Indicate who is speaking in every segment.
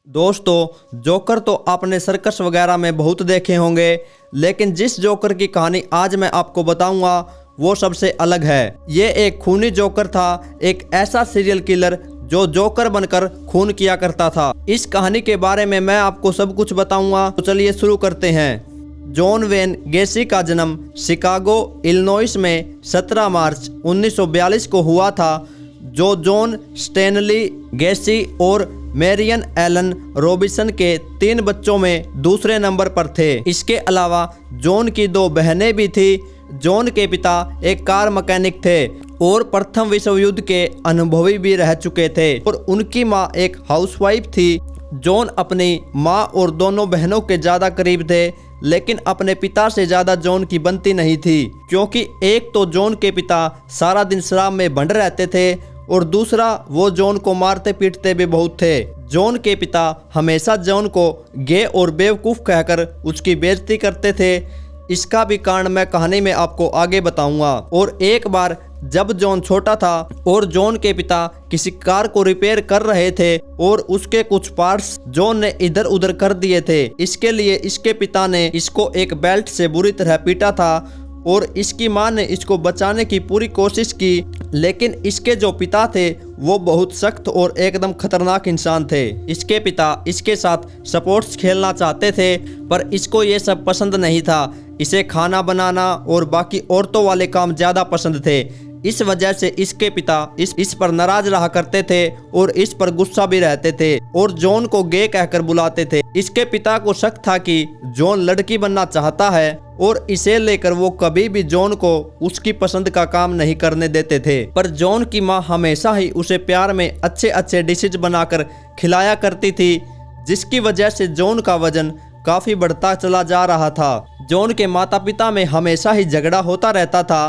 Speaker 1: दोस्तों, जोकर तो आपने सर्कस वगैरह में बहुत देखे होंगे, लेकिन जिस जोकर की कहानी आज मैं आपको बताऊंगा वो सबसे अलग है। ये एक खूनी जोकर था, एक ऐसा सीरियल किलर जो जोकर बनकर खून किया करता था। इस कहानी के बारे में मैं आपको सब कुछ बताऊंगा, तो चलिए शुरू करते हैं। जॉन वेन गैसी का जन्म शिकागो, इलिनॉइस में 17 मार्च 1942 को हुआ था, जो जॉन स्टैनली गैसी और मैरियन एलन रॉबिन्सन के 3 बच्चों में दूसरे नंबर पर थे। इसके अलावा जॉन की 2 बहनें भी थी। जॉन के पिता एक कार मैकेनिक थे और प्रथम विश्व युद्ध के अनुभवी भी रह चुके थे, और उनकी माँ एक हाउसवाइफ थी। जॉन अपनी माँ और दोनों बहनों के ज़्यादा करीब थे, लेकिन अपने पिता से ज़्यादा जॉन की बनती नहीं थी, क्योंकि एक तो जॉन के पिता सारा दिन शराब में भंड रहते थे और दूसरा वो जॉन को मारते पीटते भी बहुत थे। जॉन के पिता हमेशा जॉन को गे और बेवकूफ़ कहकर उसकी बेइज्जती करते थे। इसका भी कारण मैं कहानी में आपको आगे बताऊंगा। और एक बार जब जॉन छोटा था और जॉन के पिता किसी कार को रिपेयर कर रहे थे और उसके कुछ पार्ट्स जॉन ने इधर उधर कर दिए थे। इसके लिए इसके पिता ने इसको एक बेल्ट से बुरी तरह पीटा था और इसकी मां ने इसको बचाने की पूरी कोशिश की, लेकिन इसके जो पिता थे वो बहुत सख्त और एकदम खतरनाक इंसान थे। इसके पिता इसके साथ स्पोर्ट्स खेलना चाहते थे, पर इसको ये सब पसंद नहीं था। इसे खाना बनाना और बाकी औरतों वाले काम ज़्यादा पसंद थे। इस वजह से इसके पिता इस पर नाराज रहा करते थे और इस पर गुस्सा भी रहते थे और जॉन को गे कहकर बुलाते थे। इसके पिता को शक था कि जॉन लड़की बनना चाहता है और इसे लेकर वो कभी भी जॉन को उसकी पसंद का काम नहीं करने देते थे। पर जॉन की माँ हमेशा ही उसे प्यार में अच्छे अच्छे डिशेज बनाकर खिलाया करती थी, जिसकी वजह से जॉन का वजन काफ़ी बढ़ता चला जा रहा था। जॉन के माता पिता में हमेशा ही झगड़ा होता रहता था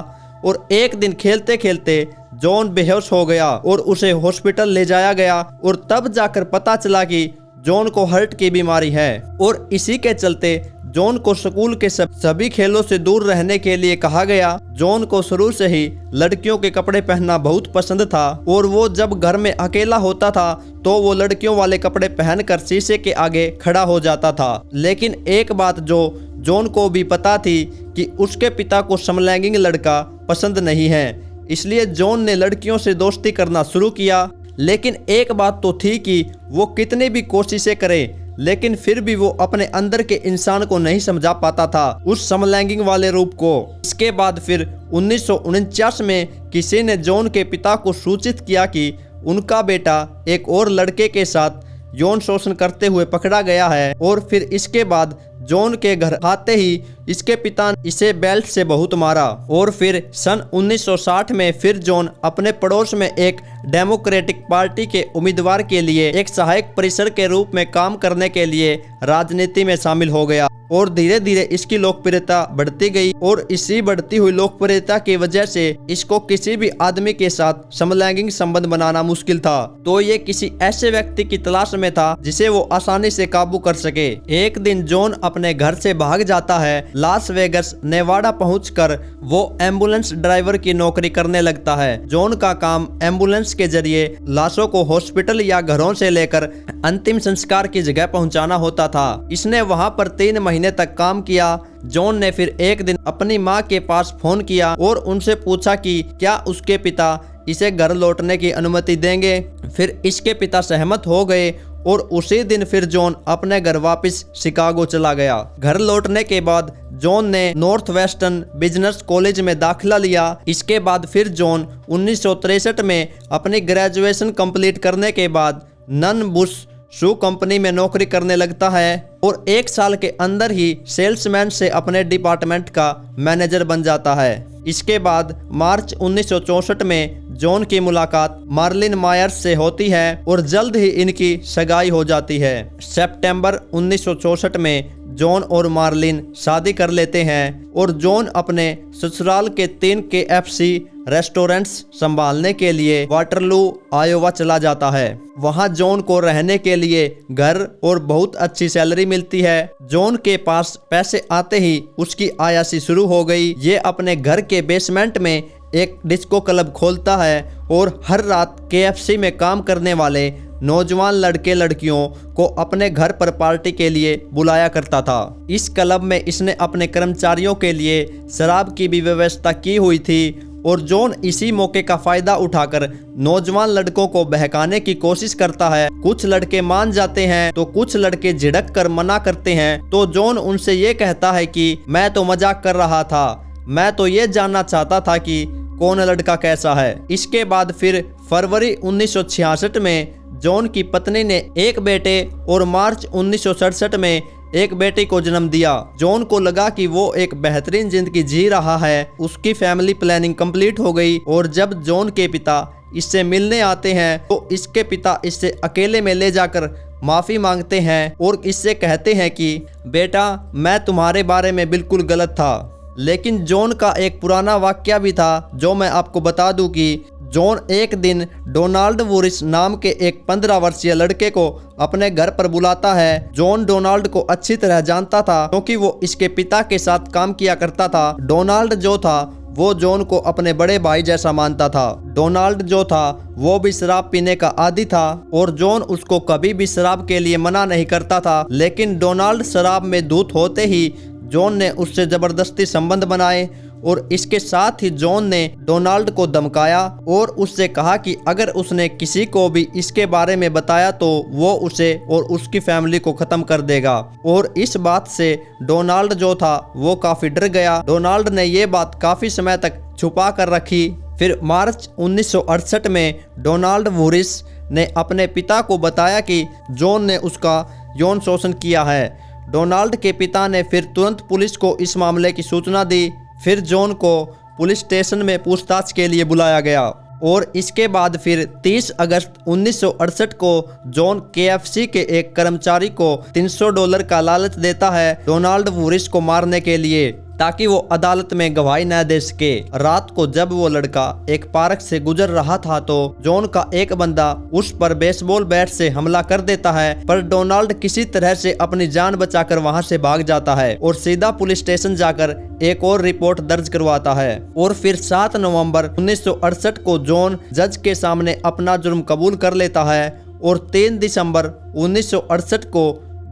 Speaker 1: और एक दिन खेलते खेलते जॉन बेहोश हो गया और उसे हॉस्पिटल ले जाया गया, और तब जाकर पता चला कि जॉन को हार्ट की बीमारी है। और इसी के चलते जॉन को स्कूल के सभी खेलों से दूर रहने के लिए कहा गया। जॉन को शुरू से ही लड़कियों के कपड़े पहनना बहुत पसंद था और वो जब घर में अकेला होता था तो वो लड़कियों वाले कपड़े पहनकर शीशे के आगे खड़ा हो जाता था। लेकिन एक बात जो जॉन को भी पता थी कि उसके पिता को समलैंगिक लड़का पसंद नहीं है, इसलिए जॉन ने लड़कियों से दोस्ती करना शुरू किया। लेकिन एक बात तो थी कि वो कितनी भी कोशिशें करे, लेकिन फिर भी वो अपने अंदर के इंसान को नहीं समझा पाता था, उस समलैंगिक वाले रूप को। इसके बाद फिर 1949 में किसी ने जॉन के पिता को सूचित किया कि उनका बेटा एक और लड़के के साथ यौन शोषण करते हुए पकड़ा गया है। और फिर इसके बाद जॉन के घर आते ही इसके पिता ने इसे बेल्ट से बहुत मारा। और फिर सन 1960 में फिर जॉन अपने पड़ोस में एक डेमोक्रेटिक पार्टी के उम्मीदवार के लिए एक सहायक परिसर के रूप में काम करने के लिए राजनीति में शामिल हो गया, और धीरे धीरे इसकी लोकप्रियता बढ़ती गई। और इसी बढ़ती हुई लोकप्रियता की वजह से इसको किसी भी आदमी के साथ समलैंगिक संबंध बनाना मुश्किल था। तो ये किसी ऐसे व्यक्ति की तलाश में था जिसे वो आसानी से काबू कर सके। एक दिन जॉन अपने घर से भाग जाता है। लास वेगस नेवाडा पहुंचकर वो एम्बुलेंस ड्राइवर की नौकरी करने लगता है। जॉन का काम एम्बुलेंस के जरिए लाशों को हॉस्पिटल या घरों से लेकर अंतिम संस्कार की जगह पहुंचाना होता था। इसने वहां पर 3 महीने तक काम किया। जॉन ने फिर एक दिन अपनी मां के पास फोन किया और उनसे पूछा कि क्या उसके पिता इसे घर लौटने की अनुमति देंगे। फिर इसके पिता सहमत हो गए और उसी दिन फिर जॉन अपने घर वापस शिकागो चला गया। घर लौटने के बाद जॉन ने नॉर्थ वेस्टर्न बिजनेस कॉलेज में दाखिला लिया। इसके बाद फिर जॉन 1963 में अपनी ग्रेजुएशन कंप्लीट करने के बाद नन बुश शू कंपनी में नौकरी करने लगता है और 1 साल के अंदर ही सेल्समैन से अपने डिपार्टमेंट का मैनेजर बन जाता है। इसके बाद मार्च 1964 में जॉन की मुलाकात मार्लिन मायर्स से होती है और जल्द ही इनकी सगाई हो जाती है। सितंबर 1964 में जॉन और मार्लिन शादी कर लेते हैं और जॉन अपने ससुराल के 3 KFC रेस्टोरेंट्स संभालने के लिए वाटरलू आयोवा चला जाता है। वहां जॉन को रहने के लिए घर और बहुत अच्छी सैलरी मिलती है। जॉन के पास पैसे आते ही उसकी आयासी शुरू हो गई। ये अपने घर के बेसमेंट में एक डिस्को क्लब खोलता है और हर रात KFC में काम करने वाले नौजवान लड़के लड़कियों को अपने घर पर पार्टी के लिए बुलाया करता था। इस क्लब में इसने अपने कर्मचारियों के लिए शराब की भी व्यवस्था की हुई थी और जॉन इसी मौके का फायदा उठाकर नौजवान लड़कों को बहकाने की कोशिश करता है। कुछ लड़के मान जाते हैं तो कुछ लड़के झिड़क कर मना करते हैं, तो जॉन उनसे ये कहता है कि मैं तो मजाक कर रहा था, मैं तो ये जानना चाहता था कि कौन लड़का कैसा है। इसके बाद फिर फरवरी 1966 में जॉन की पत्नी ने एक बेटे और मार्च 1967 में एक बेटे को जन्म दिया। जॉन को लगा कि वो एक बेहतरीन जिंदगी जी रहा है। उसकी फैमिली प्लानिंग कंप्लीट हो गई और जब जॉन के पिता इससे मिलने आते हैं तो इसके पिता इससे अकेले में ले जाकर माफ़ी मांगते हैं और इससे कहते हैं कि बेटा, मैं तुम्हारे बारे में बिल्कुल गलत था। लेकिन जॉन का एक पुराना वाकया भी था जो मैं आपको बता दूं कि जॉन एक दिन डोनाल्ड वुरिस नाम के एक 15 वर्षीय लड़के को अपने घर पर बुलाता है। जॉन डोनाल्ड को अच्छी तरह जानता था क्योंकि वो इसके पिता के साथ काम किया करता था। डोनाल्ड जो था वो जॉन को अपने बड़े भाई जैसा मानता था। डोनाल्ड जो था वो भी शराब पीने का आदी था और जॉन उसको कभी भी शराब के लिए मना नहीं करता था। लेकिन डोनाल्ड शराब में धुत होते ही जॉन ने उससे जबरदस्ती संबंध बनाए और इसके साथ ही जॉन ने डोनाल्ड को धमकाया और उससे कहा कि अगर उसने किसी को भी इसके बारे में बताया तो वो उसे और उसकी फैमिली को खत्म कर देगा। और इस बात से डोनाल्ड जो था वो काफी डर गया। डोनाल्ड ने ये बात काफी समय तक छुपा कर रखी। फिर मार्च 1968 में डोनाल्ड वुरिस ने अपने पिता को बताया कि जॉन ने उसका यौन शोषण किया है। डोनाल्ड के पिता ने फिर तुरंत पुलिस को इस मामले की सूचना दी। फिर जॉन को पुलिस स्टेशन में पूछताछ के लिए बुलाया गया और इसके बाद फिर 30 अगस्त 1968 को जॉन KFC के एक कर्मचारी को $300 का लालच देता है डोनाल्ड वुरिस को मारने के लिए, ताकि वो अदालत में गवाही न दे सके। रात को जब वो लड़का एक पार्क से गुजर रहा था तो जॉन का एक बंदा उस पर बेसबॉल बैट से हमला कर देता है, पर डोनाल्ड किसी तरह से अपनी जान बचाकर वहां से भाग जाता है और सीधा पुलिस स्टेशन जाकर एक और रिपोर्ट दर्ज करवाता है। और फिर 7 नवंबर 1968 को जॉन जज के सामने अपना जुर्म कबूल कर लेता है और 3 दिसंबर 1968 को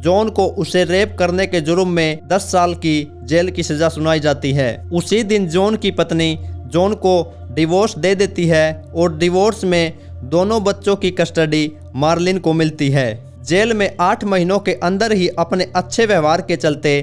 Speaker 1: जॉन को उसे रेप करने के जुर्म में 10 साल की जेल की सजा सुनाई जाती है। उसी दिन जॉन की पत्नी जॉन को डिवोर्स दे देती है और डिवोर्स में दोनों बच्चों की कस्टडी मार्लिन को मिलती है। जेल में 8 महीनों के अंदर ही अपने अच्छे व्यवहार के चलते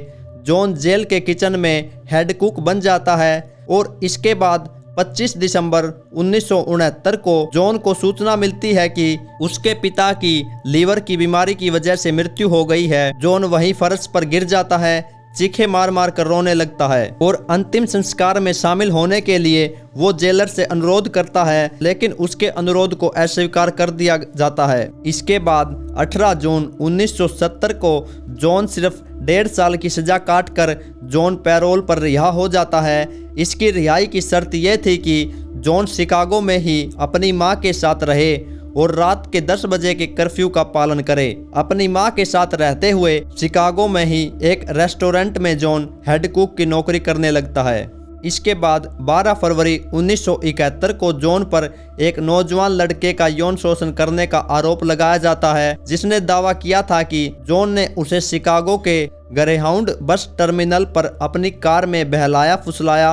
Speaker 1: जॉन जेल के किचन में हेड कुक बन जाता है और इसके बाद 25 दिसंबर 1969 को जॉन को सूचना मिलती है कि उसके पिता की लीवर की बीमारी की वजह से मृत्यु हो गई है। जॉन वहीं फर्श पर गिर जाता है, चीखे मार मार कर रोने लगता है और अंतिम संस्कार में शामिल होने के लिए वो जेलर से अनुरोध करता है, लेकिन उसके अनुरोध को अस्वीकार कर दिया जाता है। इसके बाद 18 जून 1970 को जॉन सिर्फ 1.5 साल की सजा काट कर जॉन पैरोल पर रिहा हो जाता है। इसकी रिहाई की शर्त यह थी कि जॉन शिकागो में ही अपनी मां के साथ रहे और रात के 10 बजे के कर्फ्यू का पालन करे। अपनी मां के साथ रहते हुए शिकागो में ही एक रेस्टोरेंट में जॉन हेड कुक की नौकरी करने लगता है। इसके बाद 12 फरवरी 1971 को जॉन पर एक नौजवान लड़के का यौन शोषण करने का आरोप लगाया जाता है, जिसने दावा किया था कि जॉन ने उसे शिकागो के ग्रेहाउंड बस टर्मिनल पर अपनी कार में बहलाया फुसलाया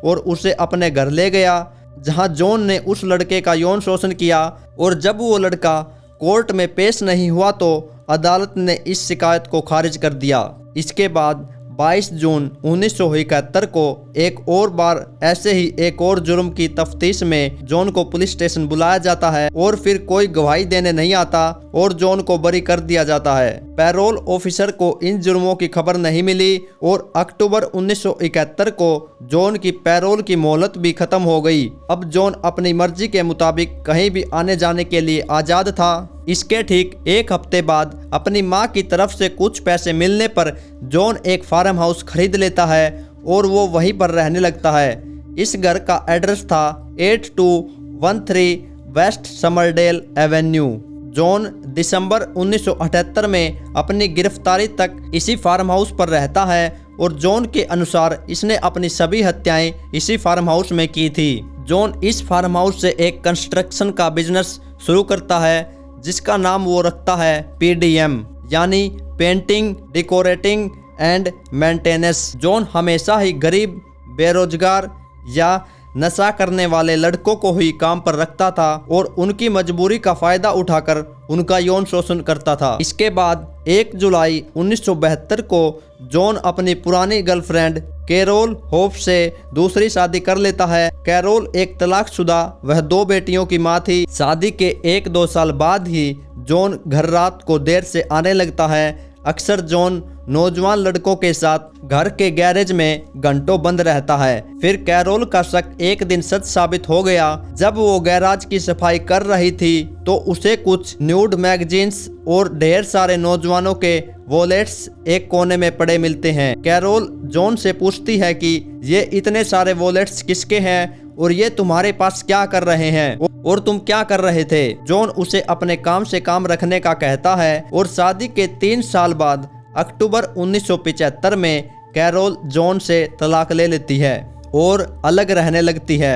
Speaker 1: और उसे अपने घर ले गया, जहां जॉन ने उस लड़के का यौन शोषण किया। और जब वो लड़का कोर्ट में पेश नहीं हुआ तो अदालत ने इस शिकायत को खारिज कर दिया। इसके बाद 22 जून 1971 को एक और बार ऐसे ही एक और जुर्म की तफ्तीश में जॉन को पुलिस स्टेशन बुलाया जाता है और फिर कोई गवाही देने नहीं आता और जॉन को बरी कर दिया जाता है। पैरोल ऑफिसर को इन जुर्मों की खबर नहीं मिली और अक्टूबर 1971 को जॉन की पैरोल की मोहलत भी खत्म हो गई। अब जॉन अपनी मर्जी के मुताबिक कहीं भी आने जाने के लिए आज़ाद था। इसके ठीक एक हफ्ते बाद अपनी मां की तरफ से कुछ पैसे मिलने पर जॉन एक फार्म हाउस खरीद लेता है और वो वहीं पर रहने लगता है। इस घर का एड्रेस था 8213 वेस्ट समरडेल एवेन्यू। जॉन दिसंबर 1978 में अपनी गिरफ्तारी तक इसी फार्म हाउस पर रहता है और जॉन के अनुसार इसने अपनी सभी हत्याएं इसी फार्म हाउस में की थी। जॉन इस फार्म हाउस से एक कंस्ट्रक्शन का बिजनेस शुरू करता है, जिसका नाम वो रखता है PDM, यानी painting, decorating and maintenance. John हमेशा ही गरीब, बेरोजगार या नशा करने वाले लड़कों को ही काम पर रखता था और उनकी मजबूरी का फायदा उठाकर उनका यौन शोषण करता था। इसके बाद 1 जुलाई 1972 को जॉन अपनी पुरानी गर्लफ्रेंड कैरोल होप से दूसरी शादी कर लेता है। कैरोल एक तलाकशुदा वह 2 बेटियों की मां थी। शादी के 1-2 साल बाद ही जॉन घर रात को देर से आने लगता है। अक्सर जॉन नौजवान लड़कों के साथ घर के गैरेज में घंटों बंद रहता है। फिर कैरोल का शक एक दिन सच साबित हो गया। जब वो गैराज की सफाई कर रही थी तो उसे कुछ न्यूड मैगजीन्स और ढेर सारे नौजवानों के वॉलेट्स एक कोने में पड़े मिलते हैं। कैरोल जॉन से पूछती है कि ये इतने सारे वॉलेट्स किसके हैं और ये तुम्हारे पास क्या कर रहे हैं और तुम क्या कर रहे थे। जॉन उसे अपने काम से काम रखने का कहता है और शादी के 3 साल बाद अक्टूबर 1975 में कैरोल जॉन से तलाक ले लेती है और अलग रहने लगती है।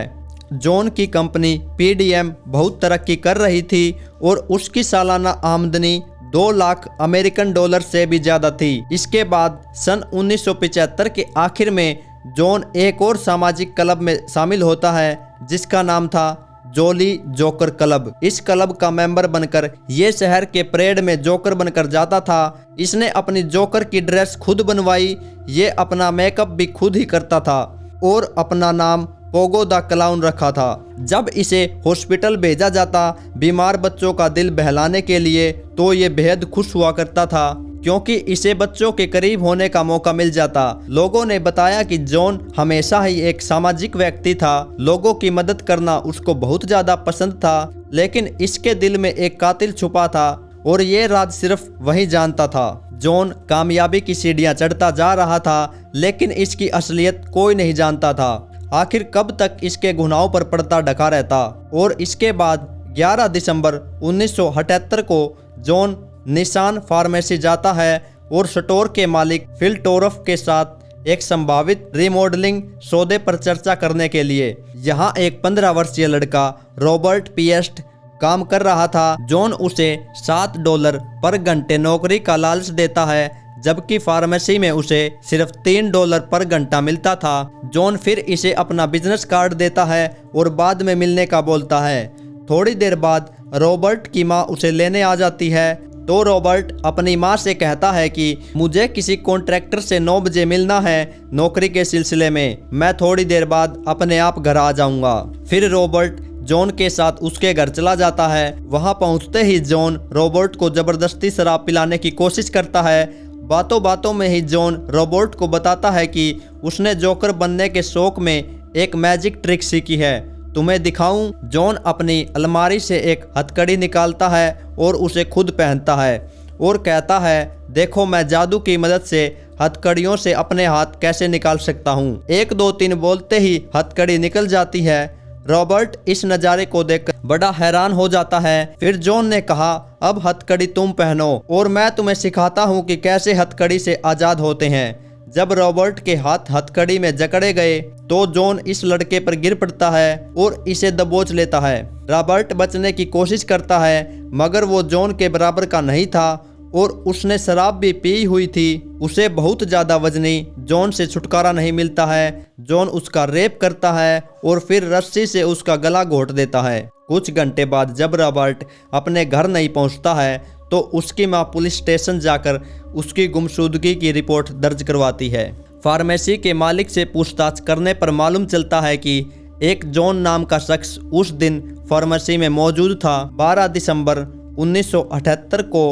Speaker 1: जॉन की कंपनी PDM बहुत तरक्की कर रही थी और उसकी सालाना आमदनी 2 लाख अमेरिकन डॉलर से भी ज़्यादा थी। इसके बाद सन 1975 के आखिर में जॉन एक और सामाजिक क्लब में शामिल होता है जिसका नाम था जॉली जोकर क्लब। इस क्लब का मेंबर बनकर ये शहर के परेड में जोकर बनकर जाता था। इसने अपनी जोकर की ड्रेस खुद बनवाई, ये अपना मेकअप भी खुद ही करता था और अपना नाम पोगो द क्लाउन रखा था। जब इसे हॉस्पिटल भेजा जाता बीमार बच्चों का दिल बहलाने के लिए तो ये बेहद खुश हुआ करता था क्योंकि इसे बच्चों के करीब होने का मौका मिल जाता। लोगों ने बताया कि जॉन हमेशा ही एक सामाजिक व्यक्ति था। लोगों की मदद करना उसको बहुत ज़्यादा पसंद था, लेकिन इसके दिल में एक कातिल छुपा था और ये राज सिर्फ वही जानता था। जॉन कामयाबी की सीढ़ियाँ चढ़ता जा रहा था, लेकिन इसकी असलियत कोई नहीं जानता था। आखिर कब तक इसके गुनाहों पर पर्दा ढका रहता। और इसके बाद 11 दिसंबर 1978 को जॉन निशान फार्मेसी जाता है और स्टोर के मालिक फिल टोरफ के साथ एक संभावित रिमॉडलिंग सौदे पर चर्चा करने के लिए। यहाँ एक 15 वर्षीय लड़का रॉबर्ट पिएस्ट काम कर रहा था। जॉन उसे $7 पर घंटे नौकरी का लालच देता है, जबकि फार्मेसी में उसे सिर्फ $3 पर घंटा मिलता था। जॉन फिर इसे अपना बिजनेस कार्ड देता है और बाद में मिलने का बोलता है। थोड़ी देर बाद रॉबर्ट की माँ उसे लेने आ जाती है तो रॉबर्ट अपनी माँ से कहता है कि मुझे किसी कॉन्ट्रैक्टर से 9 बजे मिलना है नौकरी के सिलसिले में, मैं थोड़ी देर बाद अपने आप घर आ जाऊंगा। फिर रॉबर्ट जॉन के साथ उसके घर चला जाता है। वहां पहुंचते ही जॉन रॉबर्ट को जबरदस्ती शराब पिलाने की कोशिश करता है। बातों बातों में ही जॉन रॉबर्ट को बताता है कि उसने जोकर बनने के शौक में एक मैजिक ट्रिक सीखी है, तुम्हें दिखाऊं। जॉन अपनी अलमारी से एक हथकड़ी निकालता है और उसे खुद पहनता है और कहता है, देखो मैं जादू की मदद से हथकड़ियों से अपने हाथ कैसे निकाल सकता हूँ। 1 2 3 बोलते ही हथकड़ी निकल जाती है। रॉबर्ट इस नज़ारे को देखकर बड़ा हैरान हो जाता है। फिर जॉन ने कहा, अब हथकड़ी तुम पहनो और मैं तुम्हें सिखाता हूँ कि कैसे हथकड़ी से आज़ाद होते हैं। जब रॉबर्ट के हाथ हथकड़ी में जकड़े गए तो जॉन इस लड़के पर गिर पड़ता है और इसे दबोच लेता है। रॉबर्ट बचने की कोशिश करता है मगर वो जॉन के बराबर का नहीं था और उसने शराब भी पी हुई थी। उसे बहुत ज़्यादा वजनी जॉन से छुटकारा नहीं मिलता है। जॉन उसका रेप करता है और फिर रस्सी से उसका गला घोंट देता है। कुछ घंटे बाद जब रॉबर्ट अपने घर नहीं पहुंचता है तो उसकी मां पुलिस स्टेशन जाकर उसकी गुमशुदगी की रिपोर्ट दर्ज करवाती है। फार्मेसी के मालिक से पूछताछ करने पर मालूम चलता है कि एक जॉन नाम का शख्स उस दिन फार्मेसी में मौजूद था। 12 दिसंबर 1978 को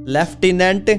Speaker 1: लेफ्टिनेंट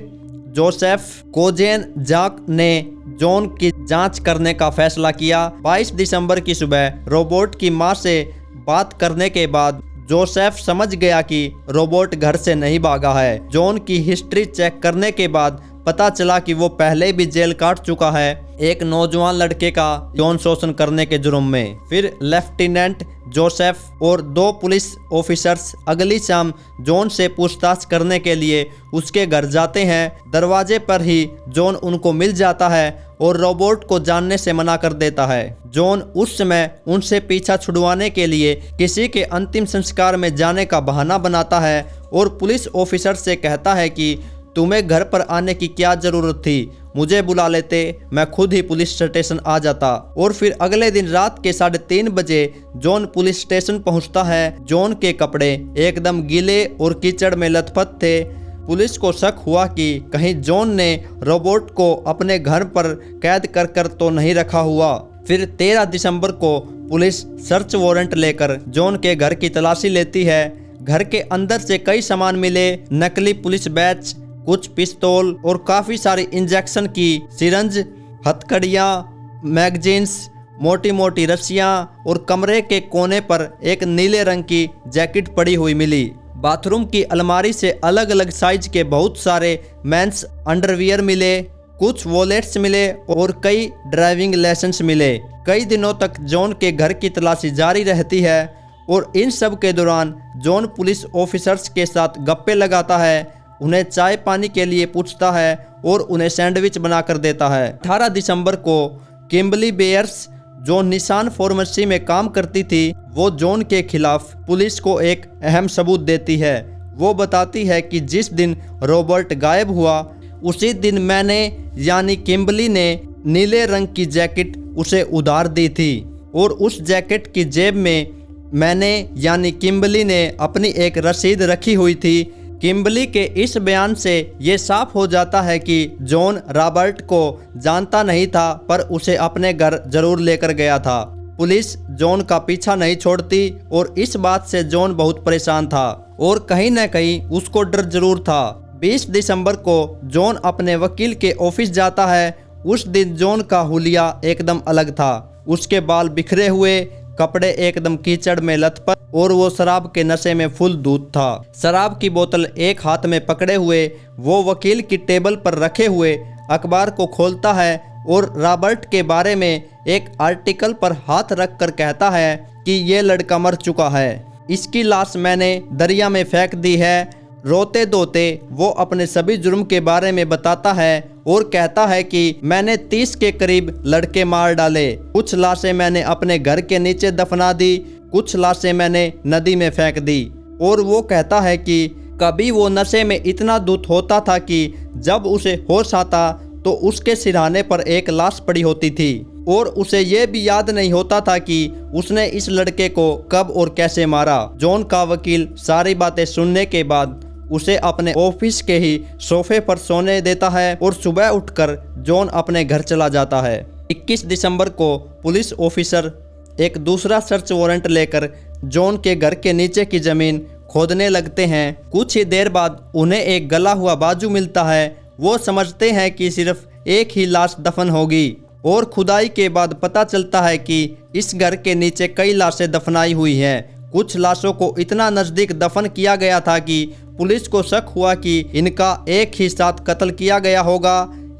Speaker 1: जोसेफ कोजेन जाक ने जॉन की जांच करने का फैसला किया। 22 दिसंबर की सुबह रॉबर्ट की मां से बात करने के बाद जोसेफ समझ गया कि रॉबर्ट घर से नहीं भागा है। जॉन की हिस्ट्री चेक करने के बाद पता चला कि वो पहले भी जेल काट चुका है एक नौजवान लड़के का यौन शोषण करने के जुर्म में। फिर लेफ्टिनेंट जोसेफ और 2 पुलिस ऑफिसर्स अगली शाम जॉन से पूछताछ करने के लिए उसके घर जाते हैं। दरवाजे पर ही जॉन उनको मिल जाता है और रॉबर्ट को जानने से मना कर देता है। जॉन उस समय उनसे पीछा छुड़वाने के लिए किसी के अंतिम संस्कार में जाने का बहाना बनाता है और पुलिस ऑफिसर से कहता है कि तुम्हें घर पर आने की क्या ज़रूरत थी, मुझे बुला लेते, मैं खुद ही पुलिस स्टेशन आ जाता। और फिर अगले दिन रात के 3:30 बजे जॉन पुलिस स्टेशन पहुंचता है। जॉन के कपड़े एकदम गीले और कीचड़ में लथपथ थे। पुलिस को शक हुआ कि कहीं जॉन ने रोबोट को अपने घर पर कैद कर तो नहीं रखा हुआ। फिर 13 दिसंबर को पुलिस सर्च वारंट लेकर जॉन के घर की तलाशी लेती है। घर के अंदर से कई सामान मिले, नकली पुलिस बैच, कुछ पिस्तौल और काफ़ी सारी इंजेक्शन की सिरंज, हथकड़ियाँ, मैगजीन्स, मोटी मोटी रस्सियाँ और कमरे के कोने पर एक नीले रंग की जैकेट पड़ी हुई मिली। बाथरूम की अलमारी से अलग अलग साइज के बहुत सारे मेंस अंडरवियर मिले, कुछ वॉलेट्स मिले और कई ड्राइविंग लाइसेंस मिले। कई दिनों तक जॉन के घर की तलाशी जारी रहती है और इन सब के दौरान जॉन पुलिस ऑफिसर्स के साथ गप्पे लगाता है, उन्हें चाय पानी के लिए पूछता है और उन्हें सैंडविच बनाकर देता है। 18 दिसंबर को किम्बली बेयर्स, जो निशान फार्मेसी में काम करती थी, वो जॉन के खिलाफ पुलिस को एक अहम सबूत देती है। वो बताती है कि जिस दिन रॉबर्ट गायब हुआ उसी दिन मैंने यानी किम्बली ने नीले रंग की जैकेट उसे उधार दी थी और उस जैकेट की जेब में मैंने यानी किम्बली ने अपनी एक रसीद रखी हुई थी। किम्बली के इस बयान से ये साफ हो जाता है कि जॉन रॉबर्ट को जानता नहीं था, पर उसे अपने घर जरूर लेकर गया था। पुलिस जॉन का पीछा नहीं छोड़ती और इस बात से जॉन बहुत परेशान था और कहीं न कहीं उसको डर जरूर था। 20 दिसंबर को जॉन अपने वकील के ऑफिस जाता है। उस दिन जॉन का हुलिया एकदम अलग था। उसके बाल बिखरे हुए, कपड़े एकदम कीचड़ में लथपथ और वो शराब के नशे में फुल दूध था। शराब की बोतल एक हाथ में पकड़े हुए वो वकील की टेबल पर रखे हुए अखबार को खोलता है और रॉबर्ट के बारे में एक आर्टिकल पर हाथ रख कर कहता है कि ये लड़का मर चुका है, इसकी लाश मैंने दरिया में फेंक दी है। रोते धोते वो अपने सभी जुर्म के बारे में बताता है और कहता है कि मैंने 30 के करीब लड़के मार डाले, कुछ लाशें मैंने अपने घर के नीचे दफना दी, कुछ लाशें मैंने नदी में फेंक दी। और वो कहता है कि कभी वो नशे में इतना धुत होता था कि जब उसे होश आता तो उसके सिरहाने पर एक लाश पड़ी होती थी और उसे ये भी याद नहीं होता था कि उसने इस लड़के को कब और कैसे मारा। जॉन का वकील सारी बातें सुनने के बाद उसे अपने ऑफिस के ही सोफे पर सोने देता है और सुबह उठकर जॉन अपने घर चला जाता है। 21 दिसंबर को पुलिस ऑफिसर एक दूसरा सर्च वारंट लेकर जॉन के घर के नीचे की जमीन खोदने लगते हैं। कुछ ही देर बाद उन्हें एक गला हुआ बाजू मिलता है। वो समझते हैं कि सिर्फ एक ही लाश दफन होगी और खुदाई के बाद पता चलता है कि इस घर के नीचे कई लाशें दफनाई हुई हैं। कुछ लाशों को इतना नज़दीक दफन किया गया था कि पुलिस को शक हुआ कि इनका एक ही साथ कत्ल किया गया होगा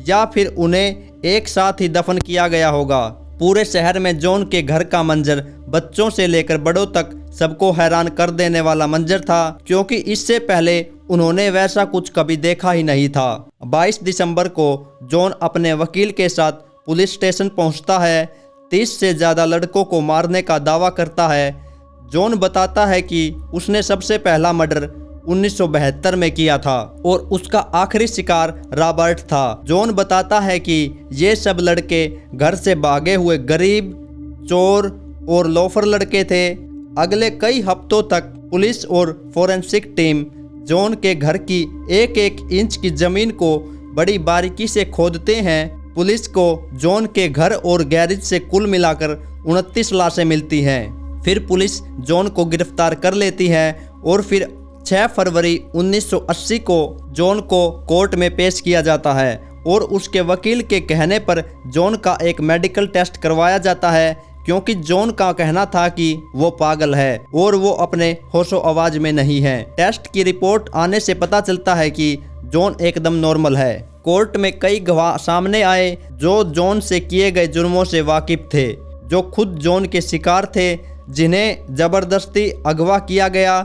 Speaker 1: या फिर उन्हें एक साथ ही दफन किया गया होगा। पूरे शहर में जॉन के घर का मंजर बच्चों से लेकर बड़ों तक सबको हैरान कर देने वाला मंजर था, क्योंकि इससे पहले उन्होंने वैसा कुछ कभी देखा ही नहीं था। 22 दिसंबर को जॉन अपने वकील के साथ पुलिस स्टेशन पहुंचता है। 30 से ज़्यादा लड़कों को मारने का दावा करता है। जॉन बताता है कि उसने सबसे पहला मर्डर 1972 में किया था और उसका आखिरी शिकार रॉबर्ट था। जॉन बताता है कि ये सब लड़के घर से भागे हुए गरीब, चोर और लोफर लड़के थे। अगले कई हफ्तों तक पुलिस और फोरेंसिक टीम जॉन के घर की एक एक इंच की जमीन को बड़ी बारीकी से खोदते हैं। पुलिस को जॉन के घर और गैरेज से कुल मिलाकर 29 लाशें मिलती हैं। फिर पुलिस जॉन को गिरफ्तार कर लेती है और फिर 6 फरवरी 1980 को जॉन को कोर्ट में पेश किया जाता है और उसके वकील के कहने पर जॉन का एक मेडिकल टेस्ट करवाया जाता है, क्योंकि जॉन का कहना था कि वो पागल है और वो अपने होशो आवाज में नहीं है। टेस्ट की रिपोर्ट आने से पता चलता है कि जॉन एकदम नॉर्मल है। कोर्ट में कई गवाह सामने आए जो जॉन से किए गए जुर्मों से वाकिफ थे, जो खुद जॉन के शिकार थे, जिन्हें जबरदस्ती अगवा किया गया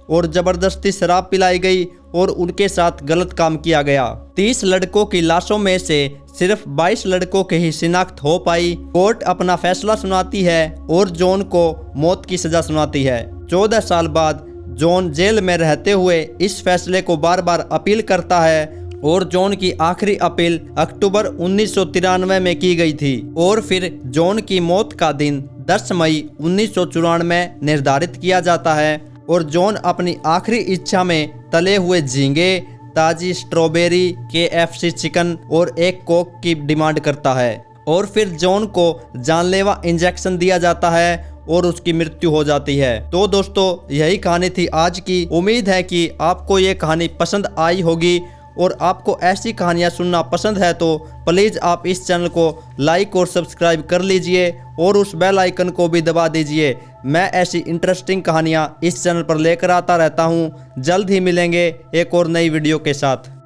Speaker 1: और ज़बरदस्ती शराब पिलाई गई और उनके साथ गलत काम किया गया। 30 लड़कों की लाशों में से सिर्फ 22 लड़कों की ही शिनाख्त हो पाई। कोर्ट अपना फैसला सुनाती है और जॉन को मौत की सजा सुनाती है। 14 साल बाद जॉन जेल में रहते हुए इस फैसले को बार बार अपील करता है और जॉन की आखिरी अपील अक्टूबर 1993 में की गई थी और फिर जॉन की मौत का दिन 10 मई 1994 निर्धारित किया जाता है और जॉन अपनी आखिरी इच्छा में तले हुए झींगे, ताजी स्ट्रॉबेरी, KFC चिकन और एक कोक की डिमांड करता है और फिर जॉन को जानलेवा इंजेक्शन दिया जाता है और उसकी मृत्यु हो जाती है। तो दोस्तों यही कहानी थी आज की। उम्मीद है कि आपको ये कहानी पसंद आई होगी और आपको ऐसी कहानियाँ सुनना पसंद है तो प्लीज़ आप इस चैनल को लाइक और सब्सक्राइब कर लीजिए और उस बेल आइकन को भी दबा दीजिए। मैं ऐसी इंटरेस्टिंग कहानियाँ इस चैनल पर लेकर आता रहता हूँ। जल्द ही मिलेंगे एक और नई वीडियो के साथ।